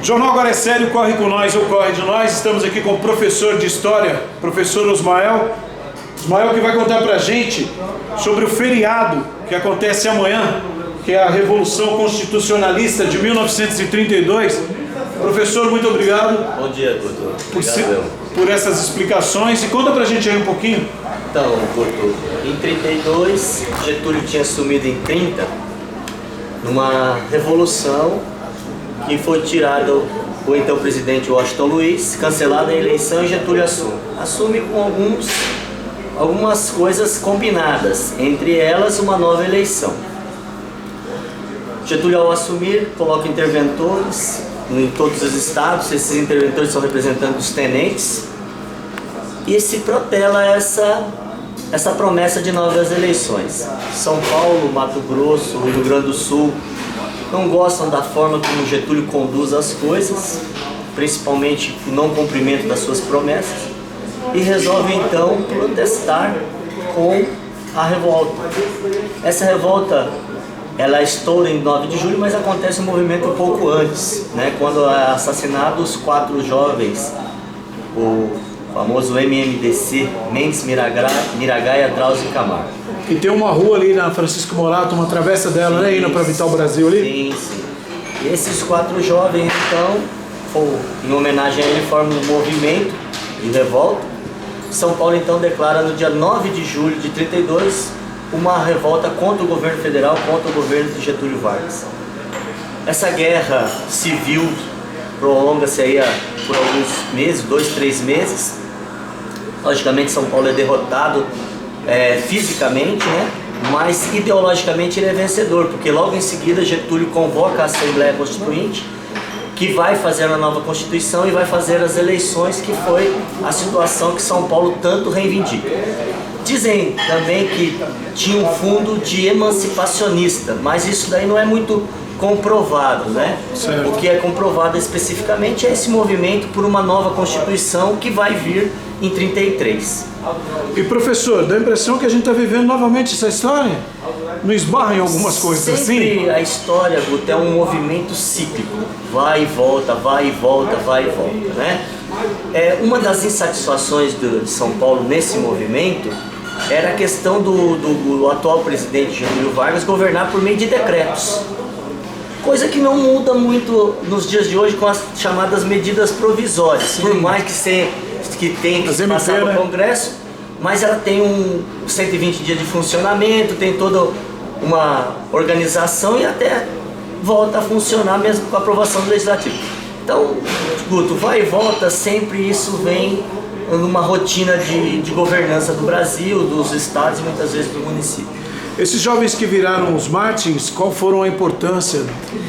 O Jornal Agora é Sério, corre com nós ou corre de nós. Estamos aqui com o professor de História, professor Osmael. Osmael que vai contar pra gente sobre o feriado que acontece amanhã, que é a Revolução Constitucionalista de 1932. Professor, muito obrigado. Bom dia, doutor. Por essas explicações. E conta pra gente aí um pouquinho. Então, doutor, em 32, Getúlio tinha assumido em 30, numa revolução que foi tirado o então presidente Washington Luiz, cancelada a eleição e Getúlio assume. Assume com algumas coisas combinadas, entre elas uma nova eleição. Getúlio, ao assumir, coloca interventores em todos os estados. Esses interventores são representantes dos tenentes e se protela essa promessa de novas eleições. São Paulo, Mato Grosso, Rio Grande do Sul não gostam da forma como Getúlio conduz as coisas, principalmente o não cumprimento das suas promessas, e resolvem então protestar com a revolta. Essa revolta ela estoura em 9 de julho, mas acontece um movimento um pouco antes, né, quando é assassinados 4 jovens, o famoso MMDC, Mendes, Miragaia, Drauzio e Camargo. E tem uma rua ali na Francisco Morato, uma travessa dela, né, indo para Vital Brasil ali? Sim, sim. E esses 4 jovens, então, em homenagem a ele, formam um movimento de revolta. São Paulo, então, declara no dia 9 de julho de 32 uma revolta contra o governo federal, contra o governo de Getúlio Vargas. Essa guerra civil prolonga-se aí por alguns meses, 2, 3 meses. Logicamente, São Paulo é derrotado fisicamente, né? Mas ideologicamente ele é vencedor, porque logo em seguida Getúlio convoca a Assembleia Constituinte, que vai fazer a nova Constituição e vai fazer as eleições, que foi a situação que São Paulo tanto reivindica. Dizem também que tinha um fundo de emancipacionista, mas isso daí não é muito comprovado, né? Certo. O que é comprovado especificamente é esse movimento por uma nova Constituição que vai vir em 33. E professor, dá a impressão que a gente está vivendo novamente essa história? Não esbarra em algumas coisas assim? Sempre a história, Guto, é um movimento cíclico. Vai e volta, vai e volta, vai e volta, né? Uma das insatisfações de São Paulo nesse movimento era a questão do atual presidente Getúlio Vargas governar por meio de decretos. Coisa que não muda muito nos dias de hoje com as chamadas medidas provisórias. Sim. Por mais que tenha que passar no Congresso, mas ela tem 120 dias de funcionamento, tem toda uma organização e até volta a funcionar mesmo com a aprovação do Legislativo. Então, Guto, vai e volta, sempre isso vem numa rotina de governança do Brasil, dos estados e muitas vezes do município. Esses jovens que viraram os Martins, qual foram a importância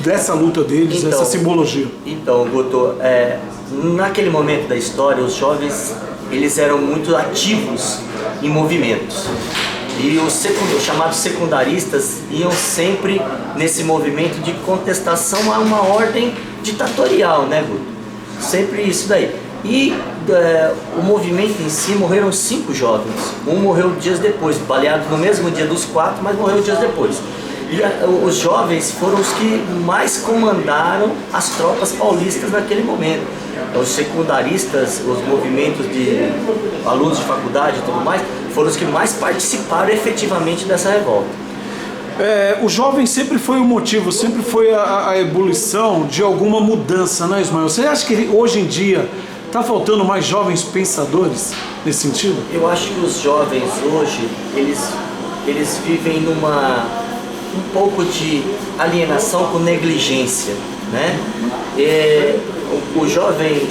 dessa luta deles, essa simbologia? Então, Guto, naquele momento da história, os jovens eles eram muito ativos em movimentos. E os chamados secundaristas iam sempre nesse movimento de contestação a uma ordem ditatorial, né, Guto? Sempre isso daí. E o movimento em si, morreram 5 jovens. Um morreu dias depois, baleado no mesmo dia dos 4, mas morreu dias depois. E os jovens foram os que mais comandaram as tropas paulistas naquele momento. Os secundaristas, os movimentos de alunos de faculdade e tudo mais, foram os que mais participaram efetivamente dessa revolta. O jovem sempre foi o motivo, sempre foi a ebulição de alguma mudança, né, Ismael? Você acha que hoje em dia está faltando mais jovens pensadores nesse sentido? Eu acho que os jovens hoje, eles vivem um pouco de alienação com negligência, né? O jovem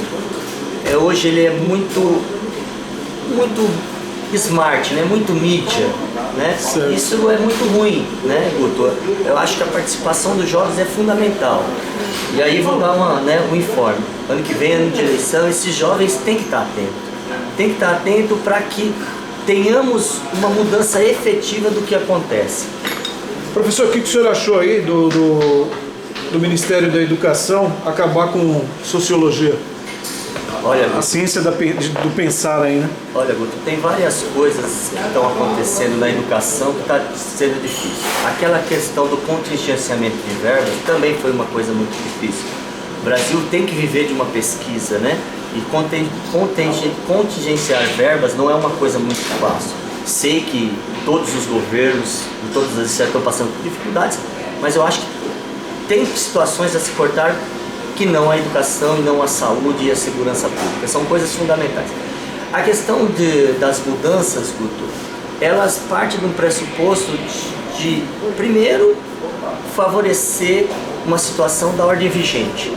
hoje ele é muito smart, né? Muito mídia, né? Isso é muito ruim, né, Guto? Eu acho que a participação dos jovens é fundamental. E aí vou dar um informe. Ano que vem, ano de eleição, esses jovens têm que estar atentos. Tem que estar atento para que tenhamos uma mudança efetiva do que acontece. Professor, o que o senhor achou aí do Ministério da Educação acabar com sociologia? Olha, a ciência do pensar aí, né? Olha, Guto, tem várias coisas que estão acontecendo na educação que está sendo difícil. Aquela questão do contingenciamento de verbas também foi uma coisa muito difícil. Brasil tem que viver de uma pesquisa, né? E contingenciar verbas não é uma coisa muito fácil. Sei que todos os governos, todas as esferas estão passando por dificuldades, mas eu acho que tem situações a se cortar que não a educação, não a saúde e a segurança pública. São coisas fundamentais. A questão das mudanças, Guto, elas partem de um pressuposto de primeiro, favorecer uma situação da ordem vigente.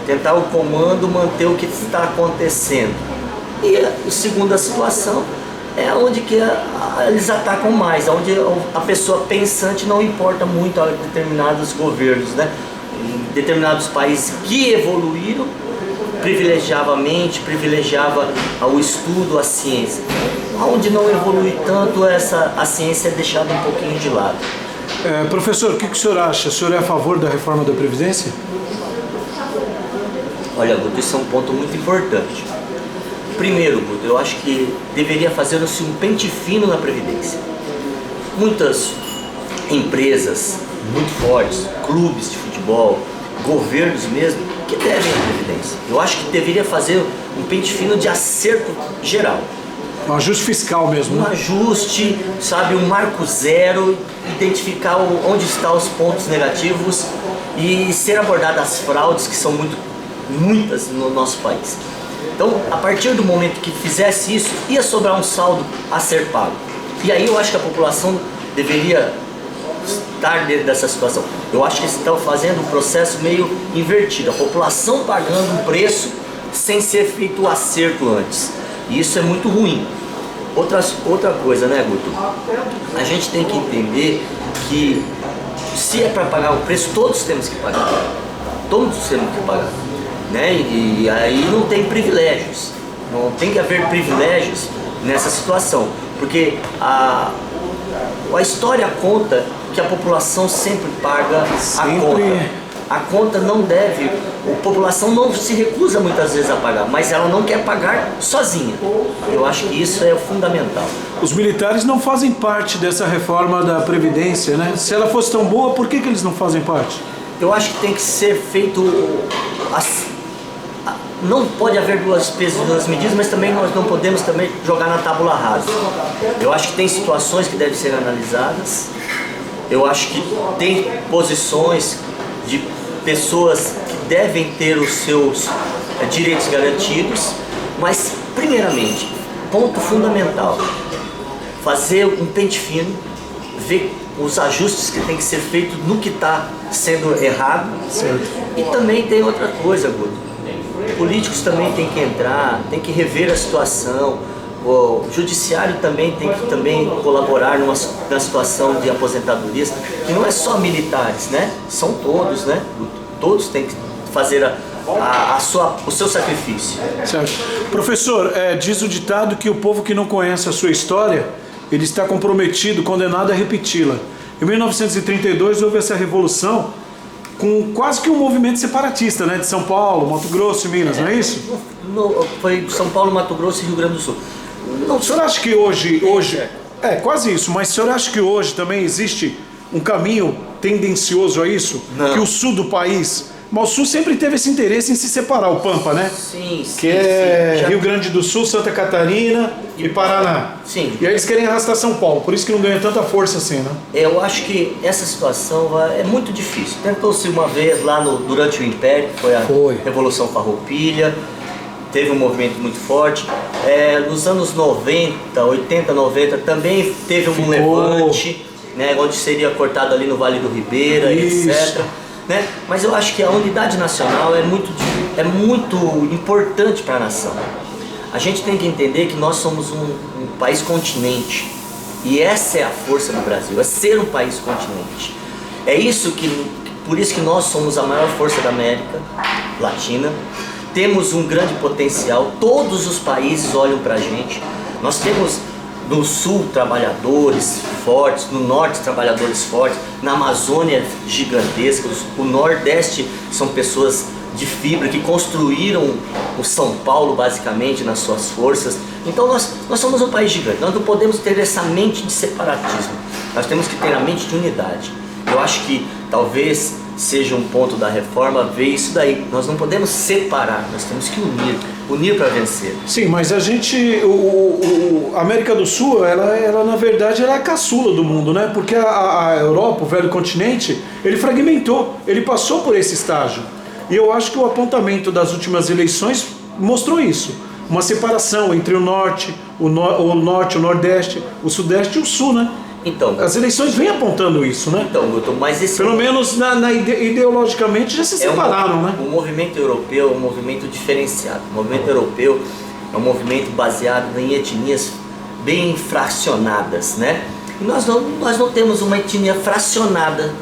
Tentar o comando manter o que está acontecendo. E a segunda situação é onde que eles atacam mais, onde a pessoa pensante não importa muito a determinados governos, né? Em determinados países que evoluíram, privilegiava o estudo, a ciência. Onde não evolui tanto, a ciência é deixada um pouquinho de lado. Professor, o que o senhor acha? O senhor é a favor da reforma da Previdência? Olha, Guto, isso é um ponto muito importante. Primeiro, Guto, eu acho que deveria fazer-se um pente fino na Previdência. Muitas empresas muito fortes, clubes de futebol, governos mesmo, que devem a Previdência. Eu acho que deveria fazer um pente fino de acerto geral. Um ajuste fiscal mesmo, né? Um ajuste, sabe, um marco zero, identificar onde estão os pontos negativos e ser abordadas as fraudes, que são muitas no nosso país. Então, a partir do momento que fizesse isso, ia sobrar um saldo a ser pago. E aí eu acho que a população deveria estar dentro dessa situação. Eu acho que eles estão fazendo um processo meio invertido. A população pagando um preço sem ser feito o acerto antes. E isso é muito ruim. Outra coisa, né, Guto? A gente tem que entender que se é para pagar o preço, todos temos que pagar. Todos temos que pagar. Né? E aí não tem privilégios. Não tem que haver privilégios nessa situação. Porque a história conta que a população sempre paga a conta. A conta não deve, a população não se recusa muitas vezes a pagar, mas ela não quer pagar sozinha. Eu acho que isso é fundamental. Os militares não fazem parte dessa reforma da Previdência, né? Se ela fosse tão boa, por que eles não fazem parte? Eu acho que tem que ser feito... Não pode haver duas pesos e duas medidas, mas também nós não podemos também jogar na tábula rasa. Eu acho que tem situações que devem ser analisadas. Eu acho que tem posições de pessoas que devem ter os seus direitos garantidos, mas, primeiramente, ponto fundamental, fazer um pente fino, ver os ajustes que tem que ser feitos no que está sendo errado. Certo. E também tem outra coisa, Guto. Políticos também têm que entrar, tem que rever a situação. O judiciário também tem que colaborar na situação de aposentadorias, que não é só militares, né? São todos, né? Todos têm que fazer o seu sacrifício. Certo. Professor, diz o ditado que o povo que não conhece a sua história, ele está comprometido, condenado a repeti-la. Em 1932 houve essa revolução com quase que um movimento separatista, né? De São Paulo, Mato Grosso e Minas, não é isso? Foi São Paulo, Mato Grosso e Rio Grande do Sul. O senhor acha que hoje quase isso, mas o senhor acha que hoje também existe um caminho tendencioso a isso? Não. Que o sul do país, mas o sul sempre teve esse interesse em se separar, o Pampa, né? Sim, que é Rio Grande do Sul, Santa Catarina e Paraná. Sim. E aí eles querem arrastar São Paulo, por isso que não ganha tanta força assim, né? Eu acho que essa situação é muito difícil. Tentou-se uma vez lá durante o Império, que foi a Revolução Farroupilha, teve um movimento muito forte. Nos anos 90, 80, 90, também teve um levante, né, onde seria cortado ali no Vale do Ribeira, etc. Né? Mas eu acho que a unidade nacional é muito importante para a nação. A gente tem que entender que nós somos um país continente. E essa é a força do Brasil, é ser um país continente. Por isso que nós somos a maior força da América Latina. Temos um grande potencial, todos os países olham para a gente. Nós temos no sul trabalhadores fortes, no norte trabalhadores fortes, na Amazônia gigantescos, o nordeste são pessoas de fibra que construíram o São Paulo basicamente nas suas forças. Então nós somos um país gigante, nós não podemos ter essa mente de separatismo, nós temos que ter a mente de unidade. Eu acho que talvez seja um ponto da reforma, ver isso daí. Nós não podemos separar, nós temos que unir para vencer. Sim, mas a gente, a América do Sul, ela na verdade ela é a caçula do mundo, né? Porque a Europa, o velho continente, ele fragmentou, ele passou por esse estágio. E eu acho que o apontamento das últimas eleições mostrou isso. Uma separação entre o norte, o nordeste, o sudeste e o sul, né? Então, as eleições vêm apontando isso, né? Então, Guto, mas esse... Pelo menos ideologicamente já se separaram, né? O movimento europeu é um movimento diferenciado. O movimento europeu é um movimento baseado em etnias bem fracionadas, né? E nós não temos uma etnia fracionada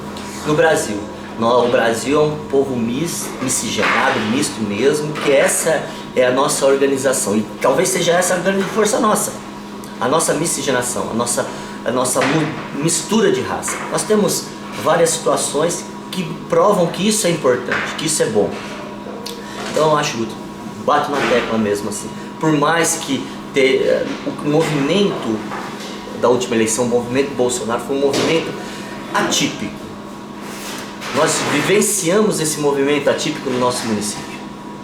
no Brasil. O Brasil é um povo miscigenado, misto mesmo, que essa é a nossa organização. E talvez seja essa a grande força nossa. A nossa miscigenação, a nossa mistura de raça. Nós temos várias situações que provam que isso é importante, que isso é bom. Então eu acho, Guto, bato na tecla mesmo assim. Por mais que o movimento da última eleição, o movimento Bolsonaro, foi um movimento atípico. Nós vivenciamos esse movimento atípico no nosso município.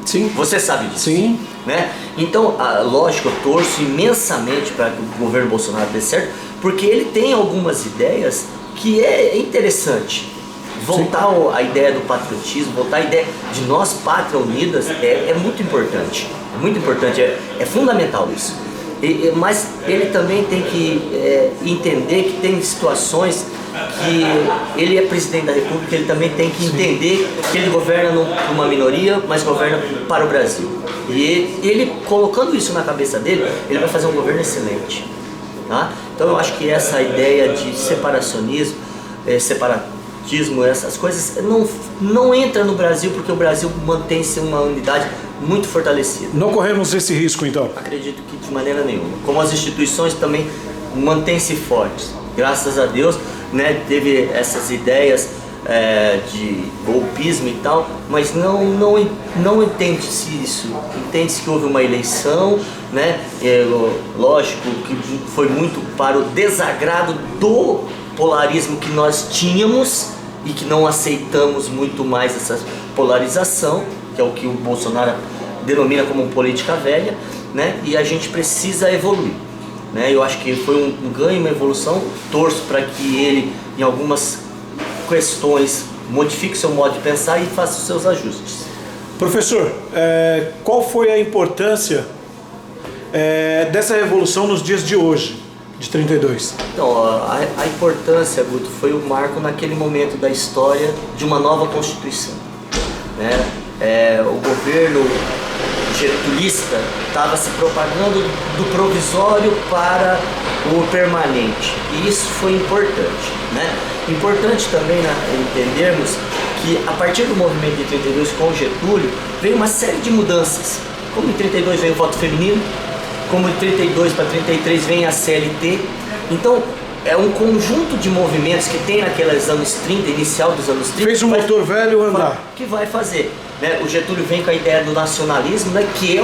Sim. Você sabe disso. Sim. Né? Então, lógico, eu torço imensamente para que o governo Bolsonaro dê certo, porque ele tem algumas ideias que é interessante. Voltar a ideia do patriotismo, voltar a ideia de nós, pátria unidas, é muito importante. É muito importante, é fundamental isso. Mas ele também tem que entender que tem situações que ele é presidente da República, ele também tem que entender que ele governa uma minoria, mas governa para o Brasil. E ele colocando isso na cabeça dele, ele vai fazer um governo excelente. Tá? Então eu acho que essa ideia de separatismo, essas coisas não entra no Brasil, porque o Brasil mantém-se uma unidade muito fortalecida. Não corremos esse risco, então? Acredito que de maneira nenhuma. Como as instituições também mantêm-se fortes. Graças a Deus, né, teve essas ideias de golpismo e tal, mas não entende-se isso. Entende-se que houve uma eleição, né? Lógico que foi muito para o desagrado do polarismo que nós tínhamos e que não aceitamos muito mais essa polarização, que é o que o Bolsonaro denomina como política velha, né? E a gente precisa evoluir, né? Eu acho que foi um ganho, uma evolução. Torço para que ele, em algumas questões, modifique seu modo de pensar e faça os seus ajustes. Professor, qual foi a importância dessa revolução nos dias de hoje, de 32? Então, a importância, Guto, foi o marco naquele momento da história de uma nova Constituição, né? O governo getulista estava se propagando do provisório para o permanente, e isso foi importante, né? Importante também entendermos que a partir do movimento de 32 com Getúlio veio uma série de mudanças. Como em 32 veio o voto feminino, como em 32 para 33 vem a CLT. Então é um conjunto de movimentos que tem naqueles anos 30, inicial dos anos 30. Fez um motor velho andar. Que vai fazer, né? O Getúlio vem com a ideia do nacionalismo, né? que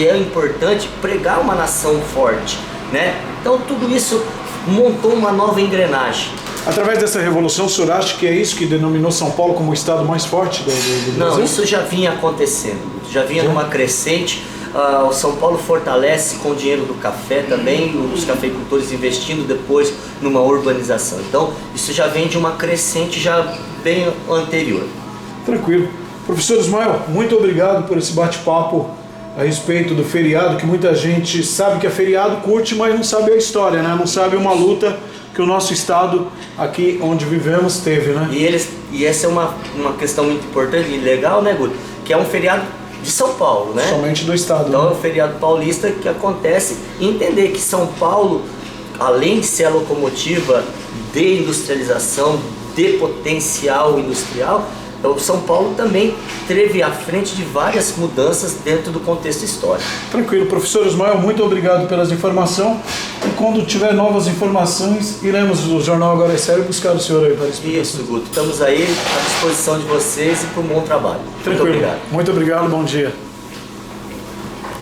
é importante pregar uma nação forte, né? Então tudo isso montou uma nova engrenagem. Através dessa revolução, o senhor acha que é isso que denominou São Paulo como o estado mais forte do Brasil? Não, isso já vinha acontecendo, já vinha numa crescente. O São Paulo fortalece com o dinheiro do café também, os cafeicultores investindo depois numa urbanização. Então, isso já vem de uma crescente já bem anterior. Tranquilo. Professor Ismael, muito obrigado por esse bate-papo a respeito do feriado, que muita gente sabe que é feriado, curte, mas não sabe a história, né? Não sabe uma luta que o nosso estado, aqui onde vivemos, teve, né? E essa é uma questão muito importante e legal, né, Guto? Que é um feriado de São Paulo, né? Somente do estado. Então né? é o feriado paulista que acontece. Entender que São Paulo, além de ser a locomotiva de industrialização, de potencial industrial, o São Paulo também teve à frente de várias mudanças dentro do contexto histórico. Tranquilo. Professor Ismael, muito obrigado pelas informações. E quando tiver novas informações, iremos no Jornal Agora é Sério buscar o senhor aí para explicar. Isso, Guto. Estamos aí à disposição de vocês e por um bom trabalho. Tranquilo. Muito obrigado. Muito obrigado. Bom dia.